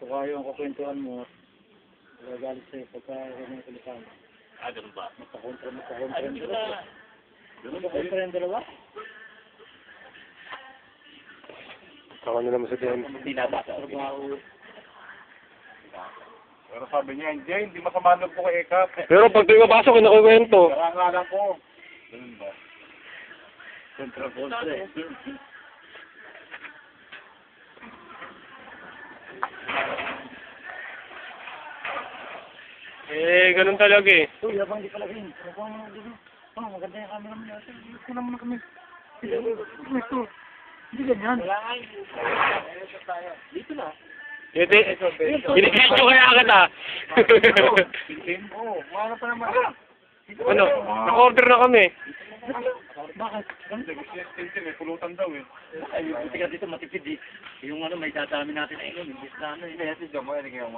Baka yung kukwentuhan mo, gagalit sa'yo pagka ng kulitan. Ganun ba? Magpakontra yung dalawa. Magpakontra yung dalawa? Ako na naman sa diyan. Hindi nabasa. Trabaho. Pero sabi niya, hindi masama po kay Eka. Pero pag tuwing mapasok, nakukwento. Karangalan ko. Ganun ba? Kontra. Ganun talaga eh. Uy, habang di pala rin. Habang mo dito. Maganda yung camera mo natin. Ito naman na kami. Ito. Hindi ganyan. Wala nga dito na. Hindi kaya kita. Oo, mga pa naman. Ano? Naka-order na kami. Bakit? May pulutan daw eh. Ay, buti ka dito matipid eh. Yung may dadami natin ay imbis na ano eh. Hindi, si Jamo, hindi kayo